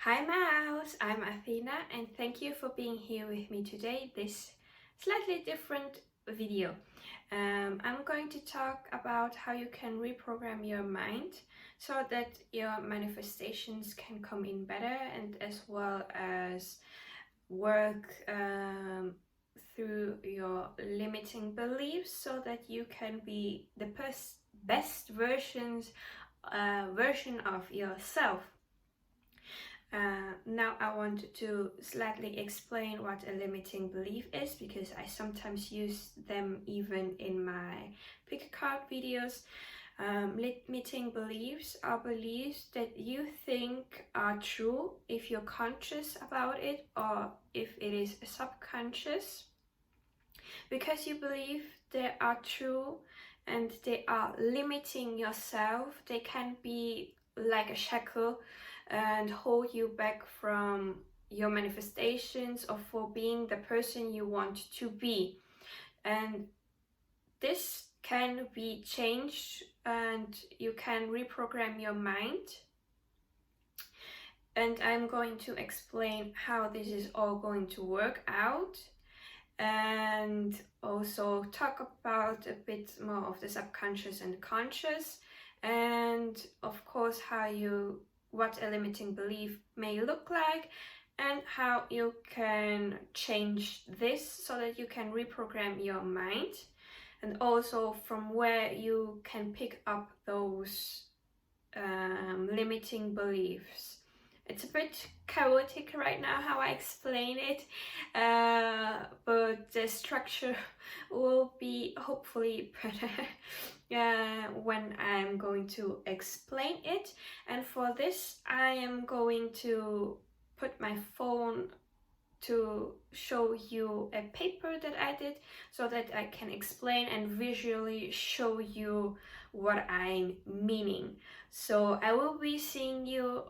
Hi Mouse, I'm Athina and thank you for being here with me today, this slightly different video. I'm going to talk about how you can reprogram your mind so that your manifestations can come in better, and as well as work through your limiting beliefs so that you can be the best version of yourself. Now I want to slightly explain what a limiting belief is, because I sometimes use them even in my pick a card videos. Limiting beliefs are beliefs that you think are true if you're conscious about it, or if it is subconscious, because you believe they are true and they are limiting yourself. They can be like a shackle and hold you back from your manifestations or for being the person you want to be. And this can be changed, and you can reprogram your mind. And I'm going to explain how this is all going to work out, and also talk about a bit more of the subconscious and conscious, and of course what a limiting belief may look like, and how you can change this so that you can reprogram your mind, and also from where you can pick up those limiting beliefs. It's a bit chaotic right now how I explain it, but the structure will be hopefully better when I'm going to explain it. And for this I am going to put my phone to show you a paper that I did, so that I can explain and visually show you what I'm meaning. So I will be seeing you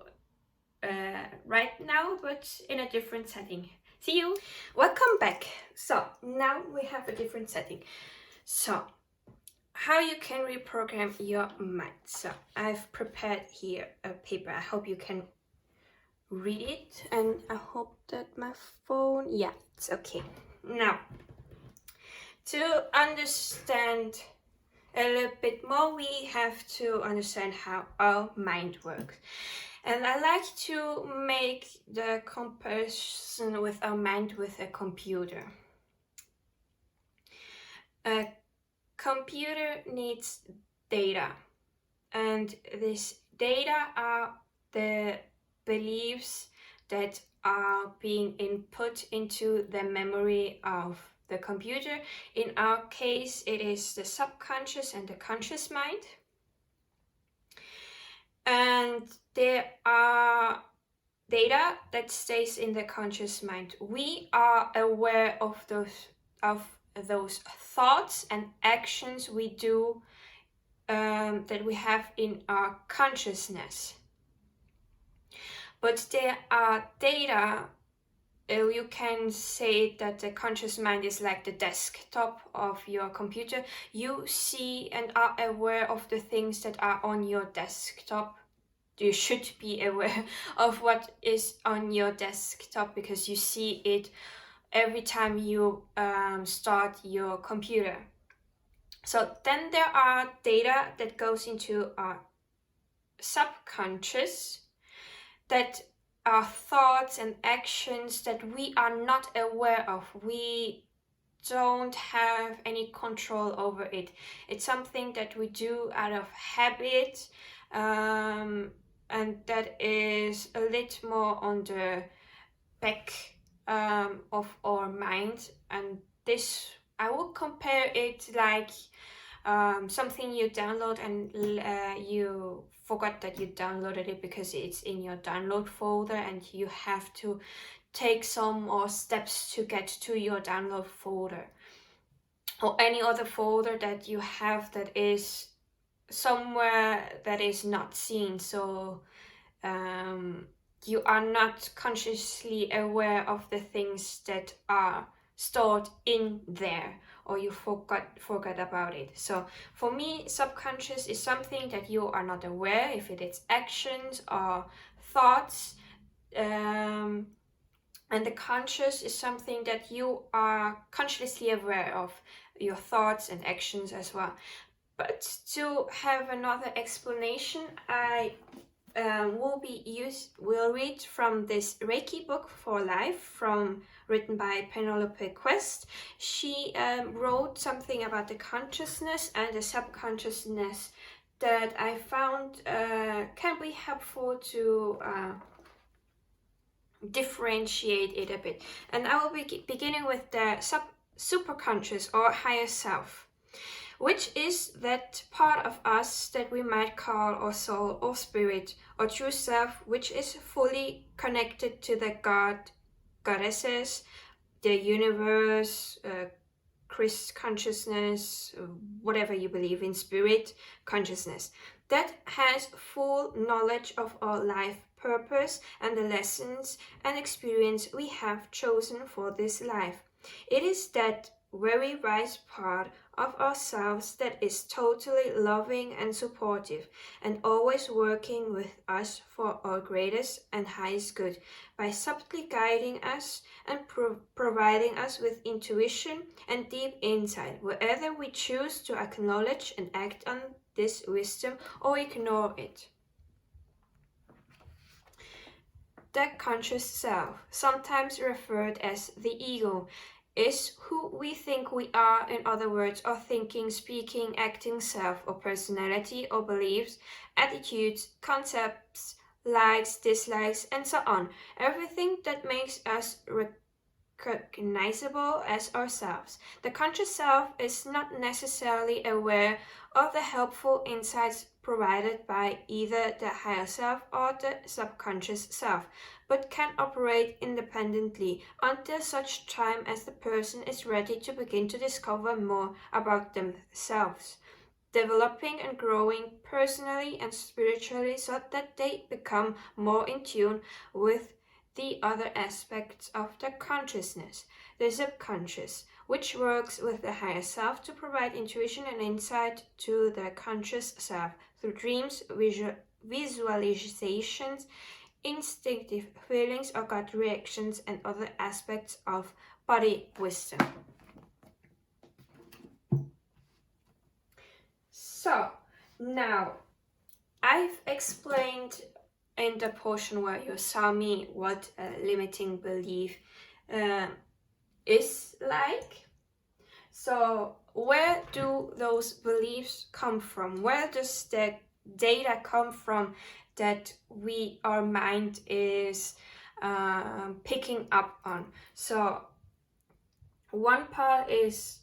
right now, but in a different setting. See you! Welcome back. So now we have a different setting. So how you can reprogram your mind. So I've prepared here a paper. I hope you can read it, and I hope that my phone, yeah, it's okay. Now, to understand a little bit more, we have to understand how our mind works. And I like to make the comparison with our mind with a computer. A computer needs data, and this data are the beliefs that are being input into the memory of the computer. In our case, it is the subconscious and the conscious mind. And there are data that stays in the conscious mind. We are aware of those thoughts and actions we do that we have in our consciousness. But there are data, you can say that the conscious mind is like the desktop of your computer. You see and are aware of the things that are on your desktop. You should be aware of what is on your desktop, because you see it every time you start your computer. So then there are data that goes into our subconscious, that are thoughts and actions that we are not aware of. We don't have any control over it. It's something that we do out of habit, and that is a little more on the back of our mind. And this, I will compare it like something you download and you forgot that you downloaded it because it's in your download folder, and you have to take some more steps to get to your download folder, or any other folder that you have that is somewhere that is not seen. So you are not consciously aware of the things that are stored in there, or you forgot about it. So for me, subconscious is something that you are not aware if it is actions or thoughts and the conscious is something that you are consciously aware of, your thoughts and actions as well. But to have another explanation, I will read from this Reiki book for life, written by Penelope Quest. She wrote something about the consciousness and the subconsciousness that I found can be helpful to differentiate it a bit. And I will be beginning with the superconscious or higher self, which is that part of us that we might call our soul or spirit or true self, which is fully connected to the goddesses, the universe, Christ consciousness, whatever you believe in, spirit consciousness, that has full knowledge of our life purpose and the lessons and experience we have chosen for this life. It is that very wise part of ourselves that is totally loving and supportive and always working with us for our greatest and highest good by subtly guiding us and providing us with intuition and deep insight whether we choose to acknowledge and act on this wisdom or ignore it. The conscious self, sometimes referred as the ego, is who we think we are, in other words, our thinking, speaking, acting self or personality or beliefs, attitudes, concepts, likes, dislikes, and so on. Everything that makes us recognizable as ourselves. The conscious self is not necessarily aware of the helpful insights provided by either the higher self or the subconscious self, but can operate independently until such time as the person is ready to begin to discover more about themselves, developing and growing personally and spiritually so that they become more in tune with the other aspects of the consciousness, the subconscious, which works with the higher self to provide intuition and insight to the conscious self through dreams, visualizations, instinctive feelings or gut reactions, and other aspects of body wisdom. So, now I've explained in the portion where you saw me what a limiting belief is like. So where do those beliefs come from? Where does the data come from that our mind is picking up on? So one part is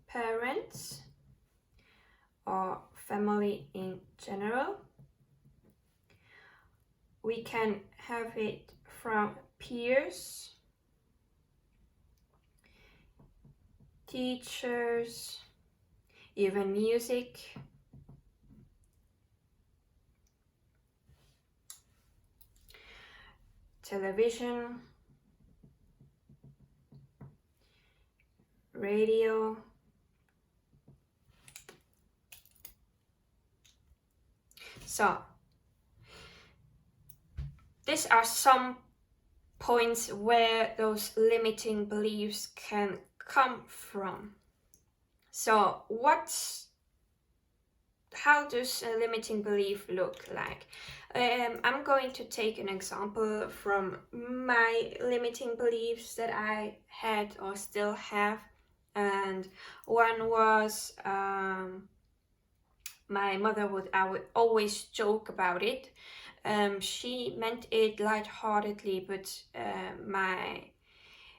parents or family in general. We can have it from peers, teachers, even music, television, radio, so these are some points where those limiting beliefs can come from. So how does a limiting belief look like? I'm going to take an example from my limiting beliefs that I had or still have, and one was my mother I would always joke about it. She meant it lightheartedly, but my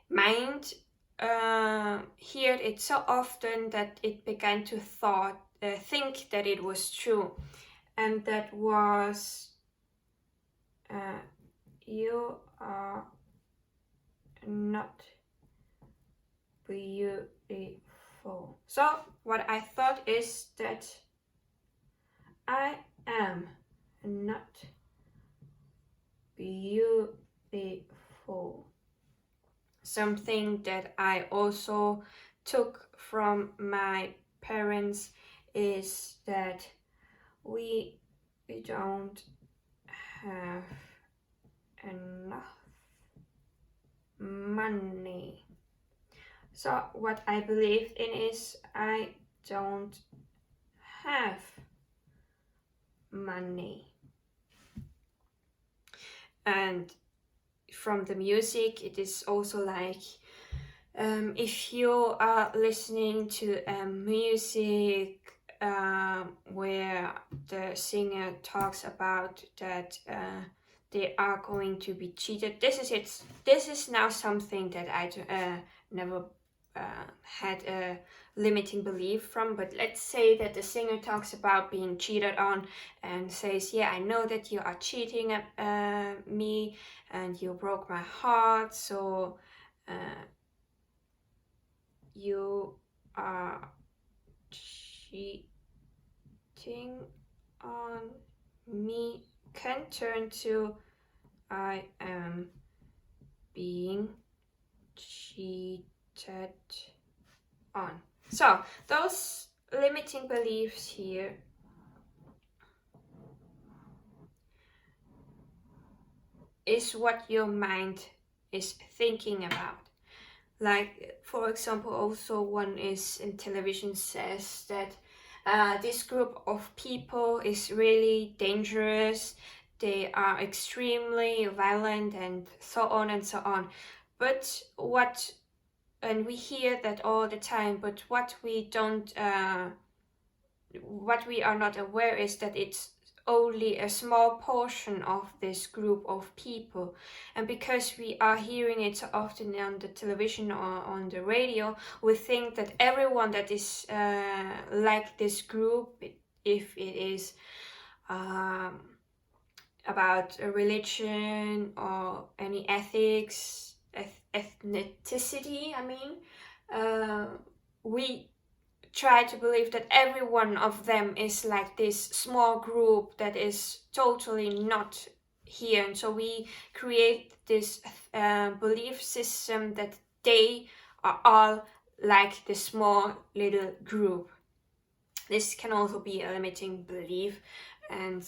mind heard it so often that it began to think that it was true, and that was you are not beautiful. So what I thought is that I am not beautiful. Something that I also took from my parents is that we don't have So what I believed in is I don't have money. And from the music, it is also like, if you are listening to music where the singer talks about that they are going to be cheated, this is it. This is now something that I never had a limiting belief from. But let's say that the singer talks about being cheated on and says, yeah, I know that you are cheating at me and you broke my heart, so you are cheating on me, can turn to I am being cheated on. So those limiting beliefs here is what your mind is thinking about. Like, for example, also one is in television says that this group of people is really dangerous, they are extremely violent and so on and so on. But and we hear that all the time, but what we are not aware is that it's only a small portion of this group of people. And because we are hearing it so often on the television or on the radio, we think that everyone that is like this group, if it is about a religion or any ethics, ethnicity, we try to believe that every one of them is like this small group that is totally not here. And so we create this belief system that they are all like this small little group. This can also be a limiting belief and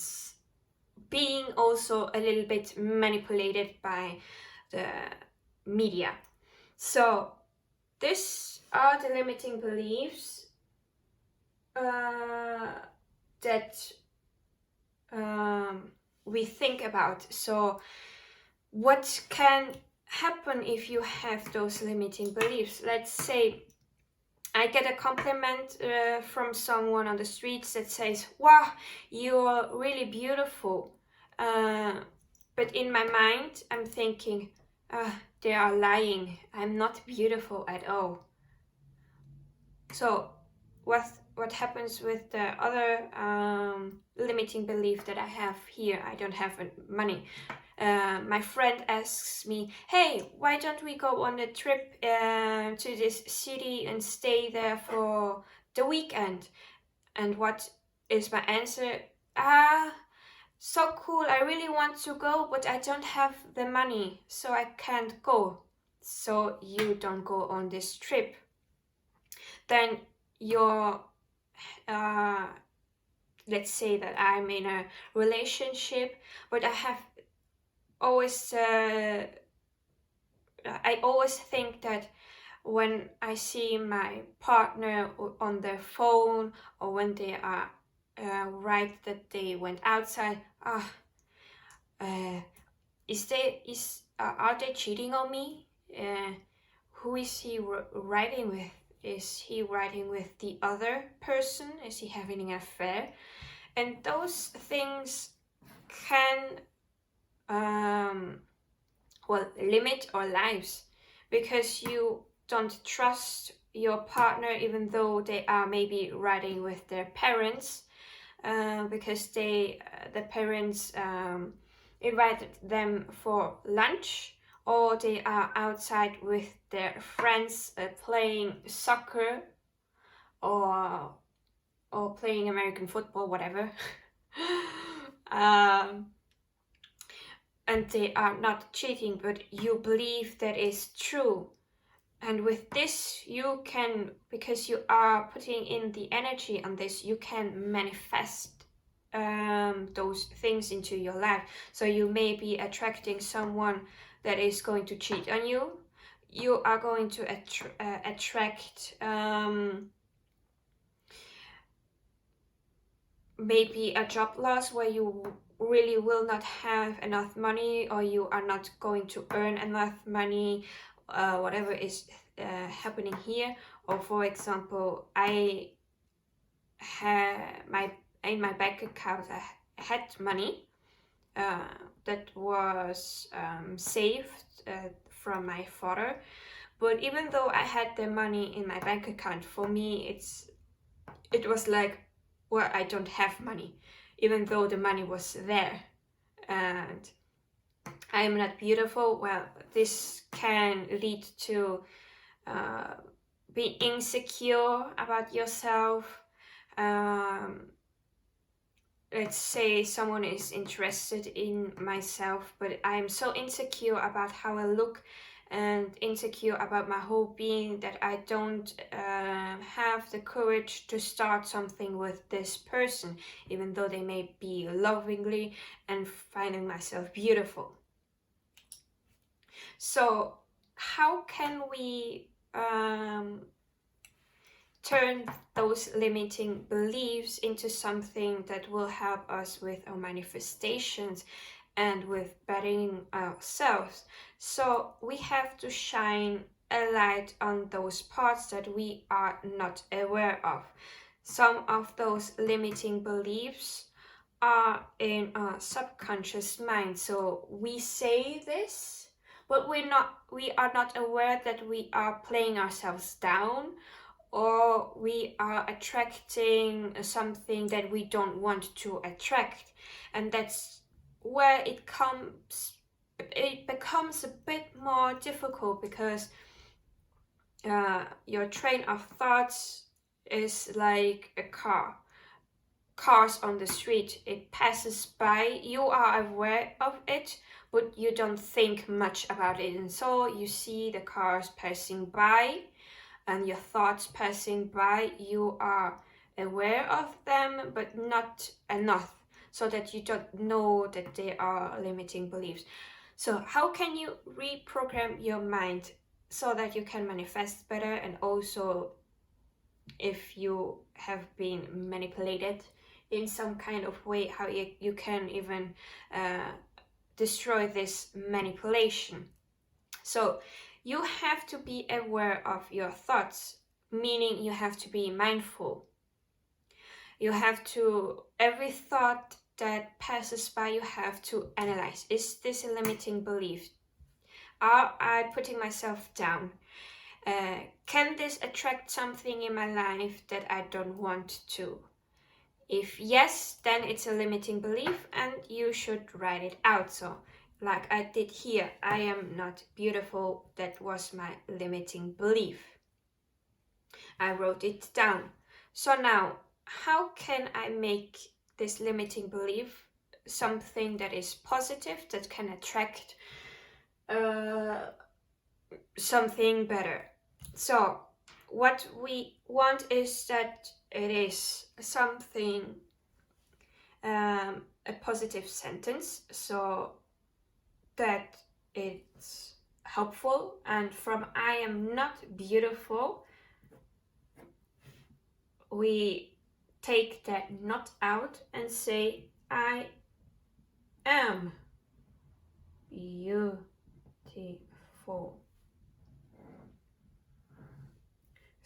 being also a little bit manipulated by the media. So these are the limiting beliefs that we think about. So what can happen if you have those limiting beliefs? Let's say I get a compliment from someone on the streets that says, wow, you're really beautiful. But in my mind, I'm thinking, they are lying. I'm not beautiful at all. So what happens with the other limiting belief that I have here? I don't have money. My friend asks me, hey, why don't we go on a trip to this city and stay there for the weekend? And what is my answer? So cool, I really want to go, but I don't have the money, so I can't go. So you don't go on this trip. Then you're let's say that I'm in a relationship, but I always think that when I see my partner on their phone or when they are write that they went outside, are they cheating on me? Who is he writing with? Is he writing with the other person? Is he having an affair? And those things can limit our lives, because you don't trust your partner even though they are maybe writing with their parents, because the parents invited them for lunch, or they are outside with their friends playing soccer or playing American football, whatever. And they are not cheating, but you believe that is true. And with this, you can, because you are putting in the energy on this, you can manifest those things into your life. So you may be attracting someone that is going to cheat on you. you are going to attract maybe a job loss where you really will not have enough money, or you are not going to earn enough money, whatever is happening here. Or for example, I had in my bank account I had money that was saved from my father, but even though I had the money in my bank account, for me it was like, well, I don't have money, even though the money was there. And I am not beautiful. Well, this can lead to being insecure about yourself. Let's say someone is interested in myself, but I'm so insecure about how I look and insecure about my whole being that I don't have the courage to start something with this person, even though they may be lovingly and finding myself beautiful. So how can we turn those limiting beliefs into something that will help us with our manifestations and with bettering ourselves? So we have to shine a light on those parts that we are not aware of. Some of those limiting beliefs are in our subconscious mind. So we say this, but we are not aware that we are playing ourselves down, or we are attracting something that we don't want to attract. And that's where it becomes a bit more difficult, because your train of thoughts is like a cars on the street. It passes by, you are aware of it, but you don't think much about it, and so you see the cars passing by and your thoughts passing by. You are aware of them, but not enough so that you don't know that they are limiting beliefs. So how can you reprogram your mind so that you can manifest better? And also, if you have been manipulated in some kind of way, how you can even destroy this manipulation. So you have to be aware of your thoughts, meaning you have to be mindful. You have to, every thought that passes by, you have to analyze. Is this a limiting belief? Am I putting myself down? Can this attract something in my life that I don't want to? If yes, then it's a limiting belief and you should write it out. So like I did here, I am not beautiful. That was my limiting belief. I wrote it down. So now, how can I make this limiting belief something that is positive, that can attract something better? So what we want is that it is something, a positive sentence, so that it's helpful. And from I am not beautiful, we take that not out and say I am beautiful.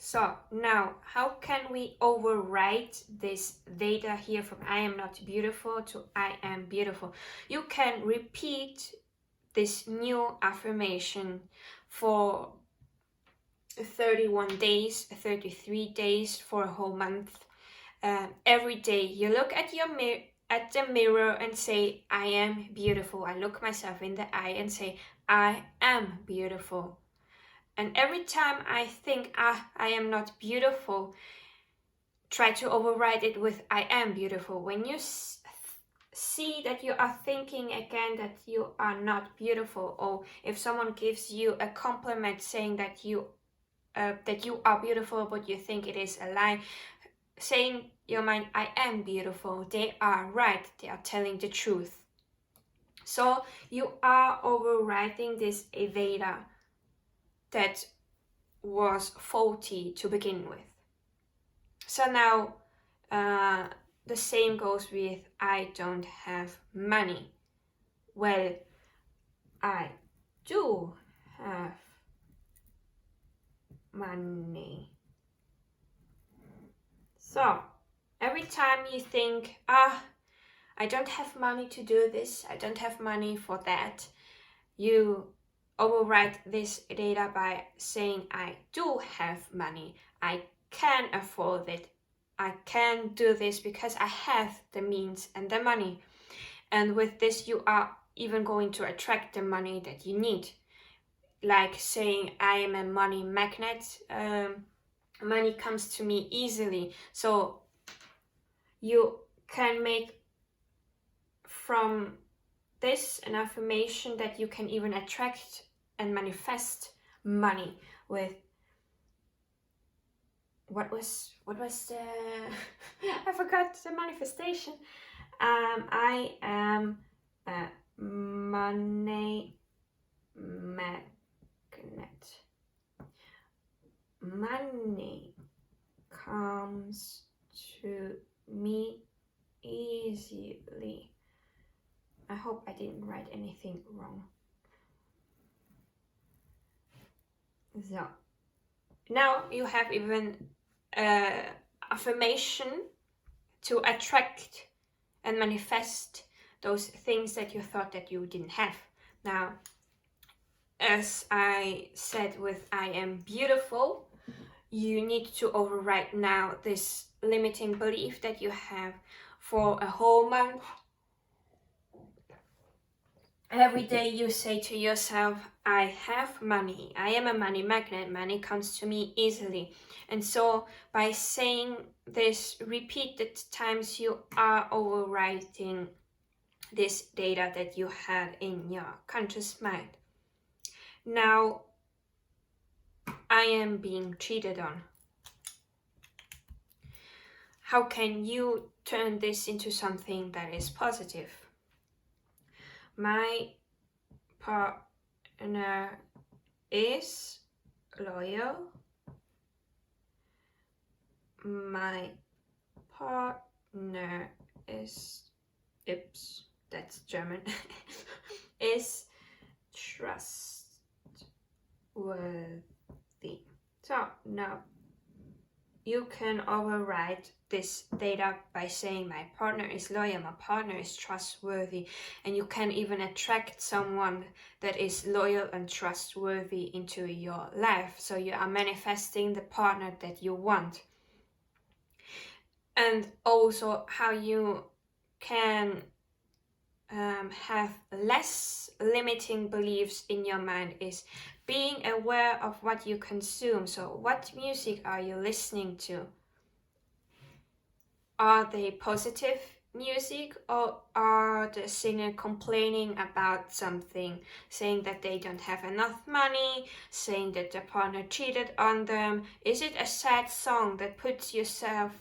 So now, how can we overwrite this data here from I am not beautiful to I am beautiful? You can repeat this new affirmation for 31 days, 33 days, for a whole month. Every day you look at the mirror and say I am beautiful. I look myself in the eye and say I am beautiful. And every time I think I am not beautiful, try to override it with I am beautiful. When you see that you are thinking again that you are not beautiful, or if someone gives you a compliment saying that you are beautiful but you think it is a lie, saying your mind I am beautiful, they are right, they are telling the truth. So you are overriding this Aveda that was faulty to begin with. So now the same goes with I don't have money. Well, I do have money. So every time you think, I don't have money to do this, I don't have money for that, you override this data by saying I do have money, I can afford it, I can do this because I have the means and the money. And with this you are even going to attract the money that you need. Like saying I am a money magnet, money comes to me easily. So you can make from this an affirmation that you can even attract and manifest money with. What was the I forgot the manifestation. I am a money magnet. Money comes to me easily. I hope I didn't write anything wrong. So now you have even affirmation to attract and manifest those things that you thought that you didn't have. Now, as I said with I am beautiful, you need to override now this limiting belief that you have for a whole month. Every day you say to yourself, I have money, I am a money magnet, money comes to me easily. And so by saying this repeated times, you are overwriting this data that you had in your conscious mind. Now, I am being cheated on. How can you turn this into something that is positive? My partner is loyal. My partner is, oops, that's German, is trustworthy. So now you can override this data by saying my partner is loyal, my partner is trustworthy, and you can even attract someone that is loyal and trustworthy into your life. So you are manifesting the partner that you want. And also how you can have less limiting beliefs in your mind is being aware of what you consume. So what music are you listening to? Are they positive music, or are the singer complaining about something, saying that they don't have enough money, saying that the partner cheated on them? Is it a sad song that puts yourself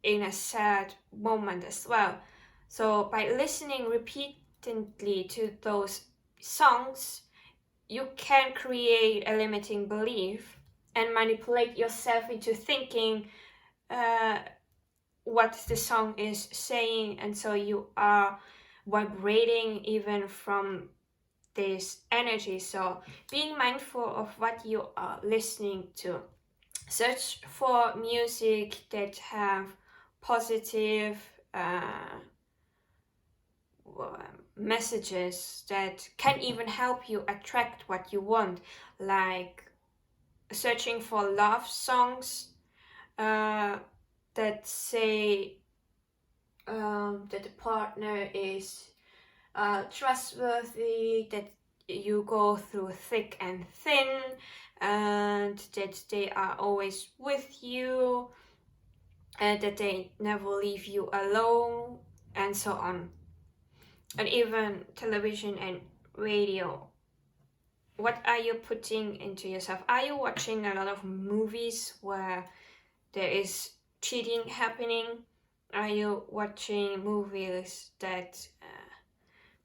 in a sad moment as well? So by listening repeatedly to those songs, you can create a limiting belief and manipulate yourself into thinking what the song is saying, and so you are vibrating even from this energy. So being mindful of what you are listening to. Search for music that have positive messages that can even help you attract what you want, like searching for love songs that say that the partner is trustworthy, that you go through thick and thin, and that they are always with you, and that they never leave you alone, and so on. And even television and radio. What are you putting into yourself? Are you watching a lot of movies where there is cheating happening? Are you watching movies that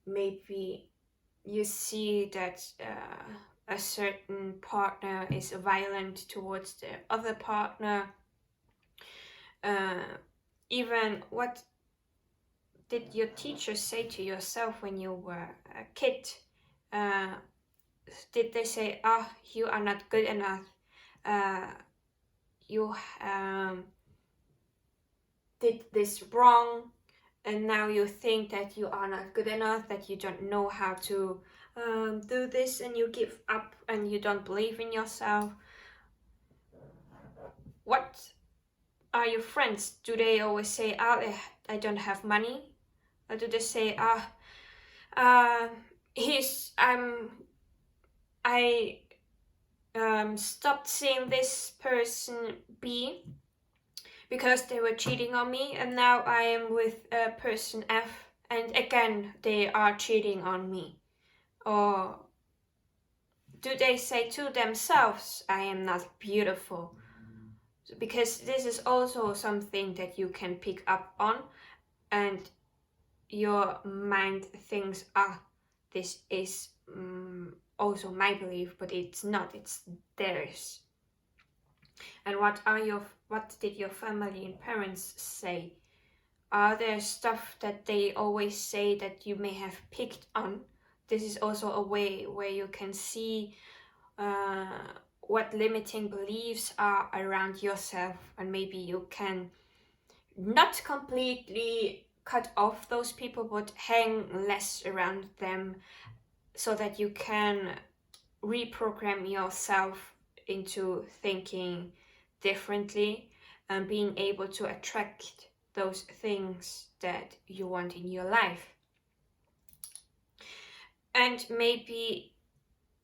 maybe you see that a certain partner is violent towards the other partner. Even what did your teacher say to yourself when you were a kid? Did they say, you are not good enough, you did this wrong, and now you think that you are not good enough, that you don't know how to do this, and you give up and you don't believe in yourself? What are your friends? Do they always say, I don't have money? Or do they say, I stopped seeing this person B because they were cheating on me, and now I am with person F, and again they are cheating on me? Or do they say to themselves, I am not beautiful? Because this is also something that you can pick up on, and your mind thinks, this is also my belief, but it's not, it's theirs. And what did your family and parents say? Are there stuff that they always say that you may have picked on? This is also a way where you can see what limiting beliefs are around yourself, and maybe you can not completely cut off those people, but hang less around them, so that you can reprogram yourself into thinking differently and being able to attract those things that you want in your life. And maybe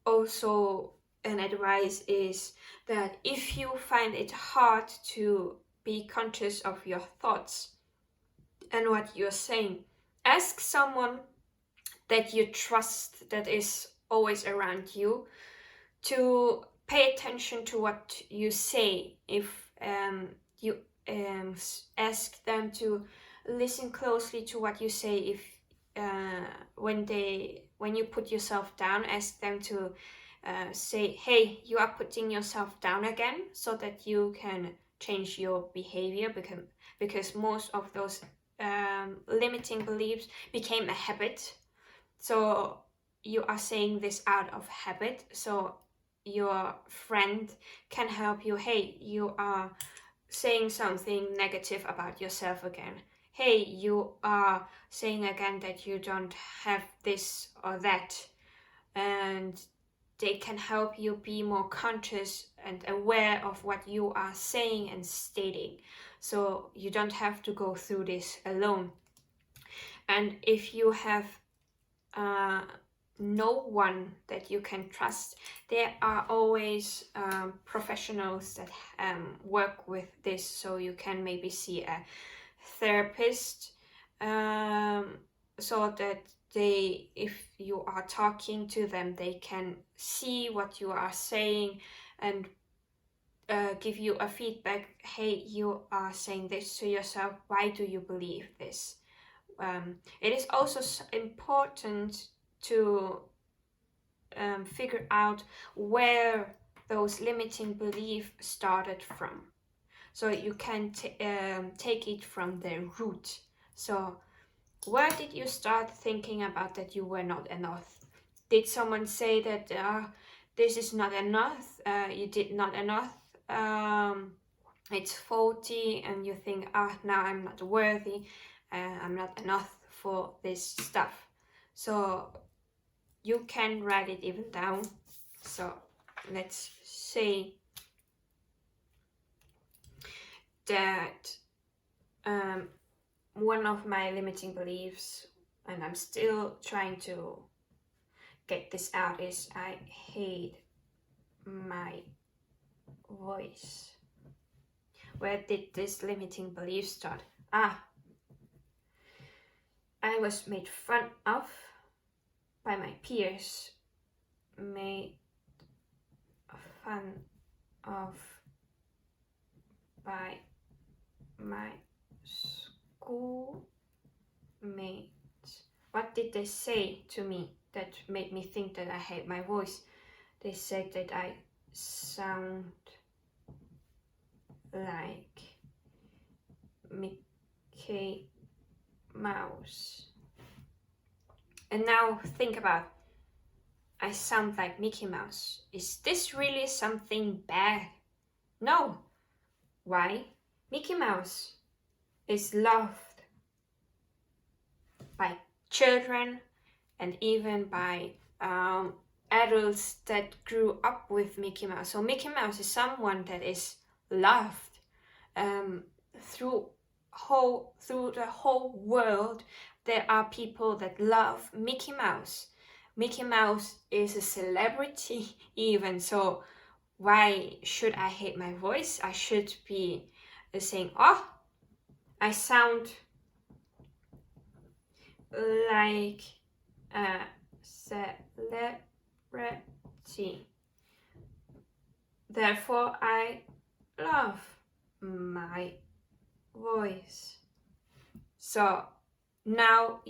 also an advice is that if you find it hard to be conscious of your thoughts and what you're saying, ask someone that you trust, that is always around you, to pay attention to what you say. If you ask them to listen closely to what you say, if when you put yourself down, ask them to say, hey, you are putting yourself down again, so that you can change your behavior, because most of those limiting beliefs became a habit. So you are saying this out of habit, so your friend can help you. Hey, you are saying something negative about yourself again. Hey, you are saying again that you don't have this or that. And they can help you be more conscious and aware of what you are saying and stating, so you don't have to go through this alone. And if you have no one that you can trust, there are always professionals that work with this, so you can maybe see a therapist, so that if you are talking to them, they can see what you are saying and give you a feedback. Hey, you are saying this to yourself, why do you believe this? It is also important to figure out where those limiting beliefs started from, so you can take it from the root. So where did you start thinking about that you were not enough? Did someone say that this is not enough, you did not enough, it's faulty, and you think, now I'm not worthy, I'm not enough for this stuff? So you can write it even down. So let's say that one of my limiting beliefs, and I'm still trying to get this out, is I hate my voice. Where did this limiting belief start? I was made fun of by my peers, made fun of by my schoolmates. What did they say to me that made me think that I hate my voice? They said that I sound like Mickey Mouse. And now think about, I sound like Mickey Mouse. Is this really something bad? No. Why? Mickey Mouse is loved by children and even by adults that grew up with Mickey Mouse. So Mickey Mouse is someone that is loved through the whole world. There are people that love Mickey Mouse. Mickey Mouse is a celebrity even, so why should I hate my voice? I should be saying, oh, I sound like a celebrity. Therefore, I love my voice. So now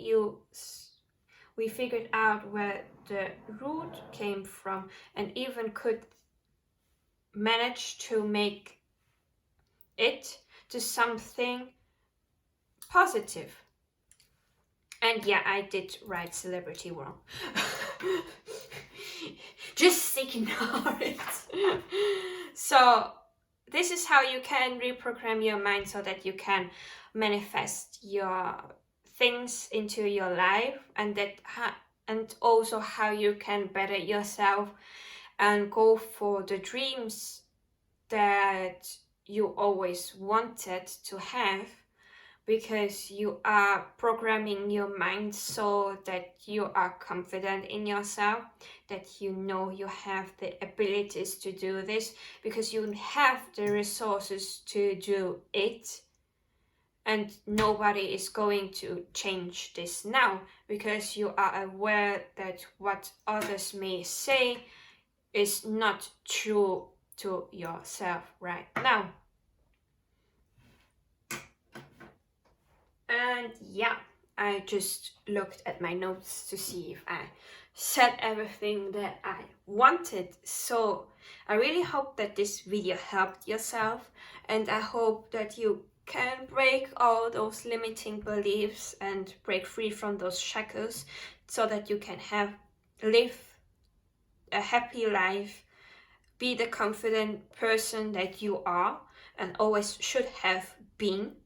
we figured out where the root came from and even could manage to make it to something positive. And yeah, I did write celebrity wrong. Just ignore it. So this is how you can reprogram your mind so that you can manifest your things into your life, and also how you can better yourself and go for the dreams that you always wanted to have, because you are programming your mind so that you are confident in yourself, that you know you have the abilities to do this, because you have the resources to do it. And nobody is going to change this now, because you are aware that what others may say is not true to yourself right now. And yeah, I just looked at my notes to see if I said everything that I wanted. So I really hope that this video helped yourself, and I hope that you can break all those limiting beliefs and break free from those shackles, so that you can live a happy life, be the confident person that you are and always should have been,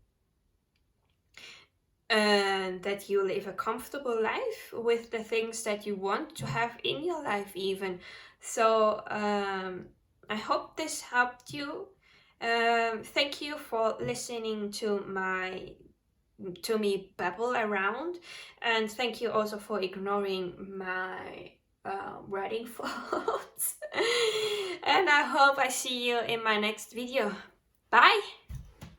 and that you live a comfortable life with the things that you want to have in your life even. So I hope this helped you. Thank you for listening to me babble around, and thank you also for ignoring my writing faults. And I hope I see you in my next video. Bye!